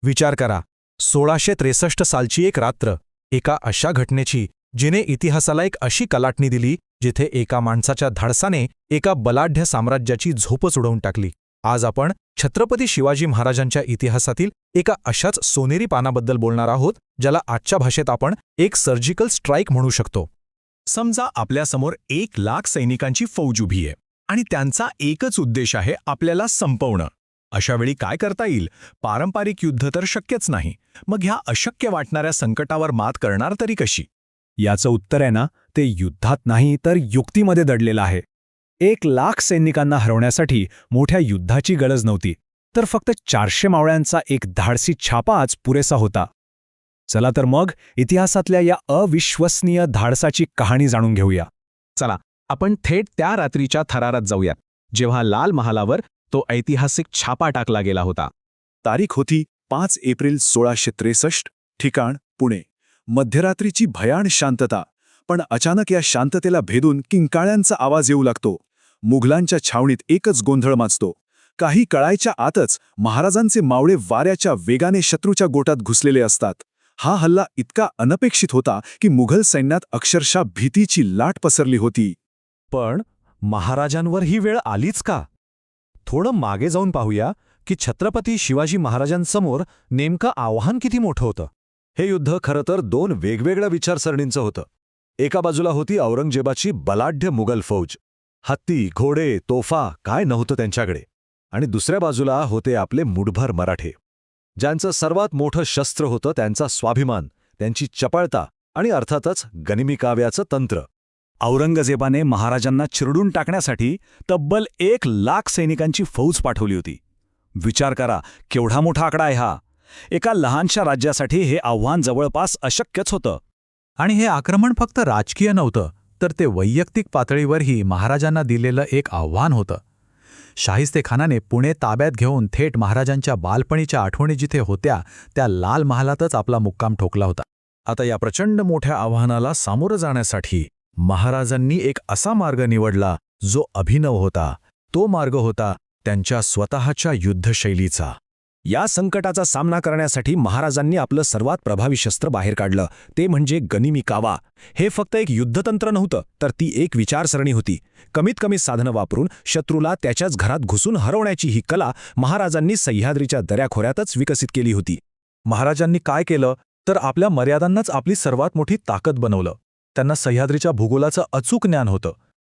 विचार करा, 1663 सालची एक रात्र, एका अशा घटनेची जिने इतिहासाला एक अशी कलाटणी दिली जिथे एका माणसाच्या धाडसाने एका बलाढ्य साम्राज्याची झोपच उडवून टाकली. आज आपण छत्रपती शिवाजी महाराजांच्या इतिहासातील एका अशाच सोनेरी पानाबद्दल बोलणार आहोत, ज्याला आजच्या भाषेत आपण एक सर्जिकल स्ट्राईक म्हणू शकतो. समजा आपल्यासमोर 1,00,000 सैनिकांची फौज उभी आहे आणि त्यांचा एकच उद्देश आहे आपल्याला संपवणं. अशावेळी काय करता येईल? पारंपरिक युद्ध तर शक्यच नाही. मग ह्या अशक्य वाटणाऱ्या संकटावर मात करणार तरी कशी? याचं उत्तर आहे ना, ते युद्धात नाही तर युक्तीमध्ये दडलेलं आहे. 1,00,000 सैनिकांना हरवण्यासाठी मोठ्या युद्धाची गरज नव्हती, तर फक्त 400 मावळ्यांचा एक धाडसी छापाच पुरेसा होता. चला तर मग इतिहासातल्या या अविश्वसनीय धाडसाची कहाणी जाणून घेऊया. चला, आपण थेट त्या रात्रीच्या थरारात जाऊयात, जेव्हा लाल महालावर तो ऐतिहासिक छापा टाकला गेला होता. तारीख होती 5 एप्रिल 1663, ठिकाण पुणे. मध्यरात्रीची भयाण शांतता, पण अचानक या शांततेला भेदून किंकाळ्यांचा आवाज येऊ लागतो. मुघलांच्या छावणीत एकच गोंधळ माजतो. काही कळायच्या आतच महाराजांचे मावळे वाऱ्याच्या वेगाने शत्रूच्या गोटात घुसलेले असतात. हा हल्ला इतका अनपेक्षित होता की मुघल सैन्यात अक्षरशः भीतीची लाट पसरली होती. पण महाराजांवर ही वेळ आलीच का? थोडं मागे जाऊन पाहूया की छत्रपती शिवाजी महाराजांसमोर नेमकं आव्हान किती मोठं होतं. हे युद्ध खरं तर 2 वेगवेगळ्या विचारसरणींचं होतं. एका बाजूला होती औरंगजेबाची बलाढ्य मुघल फौज, हत्ती, घोडे, तोफा काय नव्हतं त्यांच्याकडे. आणि दुसऱ्या बाजूला होते आपले मुठभर मराठे, ज्यांचं सर्वात मोठं शस्त्र होतं त्यांचा स्वाभिमान, त्यांची चपळता आणि अर्थातच गनिमी काव्याचं तंत्र. औरंगजेबाने महाराजांना चिरडून टाकण्यासाठी तब्बल 1,00,000 सैनिकांची फौज पाठवली होती. विचार करा, केवढा मोठा आकडा आहे हा. एका लहानशा राज्यासाठी हे आव्हान जवळपास अशक्यच होतं. आणि हे आक्रमण फक्त राजकीय नव्हतं, तर ते वैयक्तिक पातळीवरही महाराजांना दिलेलं एक आव्हान होतं. शाहिस्तेखानाने पुणे ताब्यात घेऊन थेट महाराजांच्या बालपणीच्या आठवणी जिथे होत्या त्या लाल महालातच आपला मुक्काम ठोकला होता. आता या प्रचंड मोठ्या आव्हानाला सामोरं जाण्यासाठी महाराजांनी एक असा मार्ग निवडला जो अभिनव होता. तो मार्ग होता त्यांच्या स्वतःच्या युद्धशैलीचा. या संकटाचा सामना करण्यासाठी महाराजांनी आपलं सर्वात प्रभावी शस्त्र बाहेर काढलं, ते म्हणजे गनिमी कावा. हे फक्त एक युद्धतंत्र नव्हतं, तर ती एक विचारसरणी होती. कमीत कमी साधनं वापरून शत्रूला त्याच्याच घरात घुसून हरवण्याची ही कला महाराजांनी सह्याद्रीच्या दऱ्याखोऱ्यातच विकसित केली होती. महाराजांनी काय केलं तर आपल्या मर्यादांनाच आपली सर्वात मोठी ताकद बनवलं. त्यांना सह्याद्रीच्या भूगोलाचं अचूक ज्ञान होतं.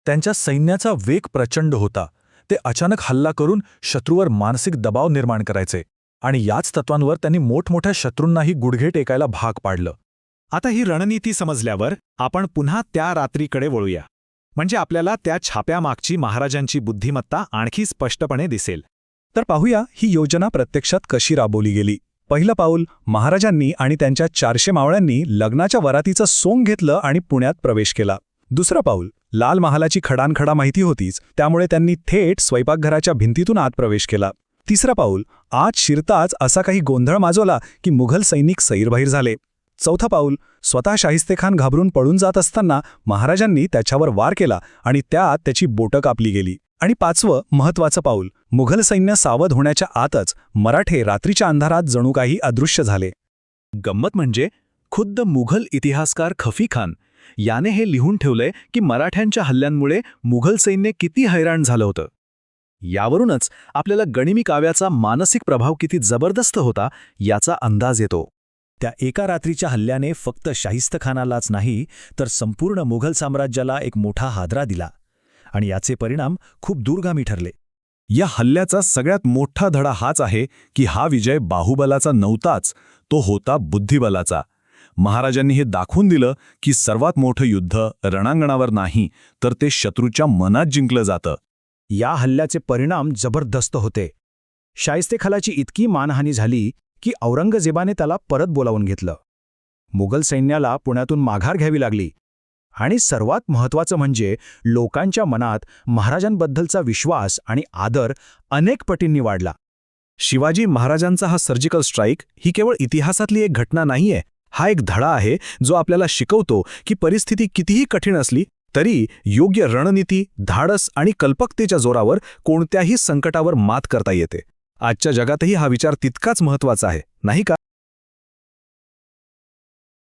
त्यांच्या सैन्याचा वेग प्रचंड होता. ते अचानक हल्ला करून शत्रूवर मानसिक दबाव निर्माण करायचे आणि याच तत्वांवर त्यांनी मोठमोठ्या शत्रूंनाही गुडघे टेकायला भाग पाडलं. आता ही रणनीती समजल्यावर आपण पुन्हा त्या रात्रीकडे वळूया, म्हणजे आपल्याला त्या छाप्यामागची महाराजांची बुद्धिमत्ता आणखी स्पष्टपणे दिसेल. तर पाहूया ही योजना प्रत्यक्षात कशी राबवली गेली. पहिलं पाऊल, महाराजांनी आणि त्यांच्या 400 मावळ्यांनी लग्नाच्या वरातीचं सोंग घेतलं आणि पुण्यात प्रवेश केला. दुसरं पाऊल, लाल महालाची खडानखडा माहिती होतीच, त्यामुळे त्यांनी थेट स्वयंपाकघराच्या भिंतीतून आत प्रवेश केला. तिसरं पाऊल, आत शिरताच असा काही गोंधळ माजवला की मुघल सैनिक सैरभैर झाले. चौथं पाऊल, स्वतः शाहिस्तेखान घाबरून पळून जात असताना महाराजांनी त्याच्यावर वार केला आणि त्यात त्याची बोटं कापली गेली. आणि 5वं महत्त्वाचं पाऊल, मुघल सैन्य सावध होण्याच्या आतच मराठे रात्रीच्या अंधारात जणू काही अदृश्य झाले. गंमत म्हणजे खुद्द मुघल इतिहासकार खफी खान याने हे लिहून ठेवलंय की मराठ्यांच्या हल्ल्यांमुळे मुघल सैन्य किती हैराण झालं होतं. यावरूनच आपल्याला गनिमी काव्याचा मानसिक प्रभाव किती जबरदस्त होता याचा अंदाज येतो. त्या एका रात्रीच्या हल्ल्याने फक्त शाहिस्तेखानालाच नाही तर संपूर्ण मुघल साम्राज्याला एक मोठा हादरा दिला आणि याचे परिणाम खूप दूरगामी ठरले. या हल्ल्याचा सगळ्यात मोठा धडा हाच आहे की हा विजय बाहुबलाचा नव्हताच, तो होता बुद्धिबलाचा. महाराजांनी हे दाखवून दिलं की सर्वात मोठं युद्ध रणांगणावर नाही तर ते शत्रूच्या मनात जिंकलं जातं. या हल्ल्याचे परिणाम जबरदस्त होते. शाहिस्तेखानाची इतकी मानहानी झाली की औरंगजेबाने त्याला परत बोलावून घेतलं. मुघल सैन्याला पुण्यातून माघार घ्यावी लागली आणि सर्वात महत्त्वाचं म्हणजे लोकांच्या मनात महाराजांबद्दलचा विश्वास आणि आदर अनेक पटींनी वाढला. शिवाजी महाराजांचा हा सर्जिकल स्ट्राईक ही केवळ इतिहासातली एक घटना नाहीये, हा एक धडा आहे जो आपल्याला शिकवतो की परिस्थिती कितीही कठीण असली तरी योग्य रणनीती, धाडस आणि कल्पकतेच्या जोरावर कोणत्याही संकटावर मात करता येते. आजच्या जगातही हा विचार तितकाच महत्वाचा आहे, नाही का?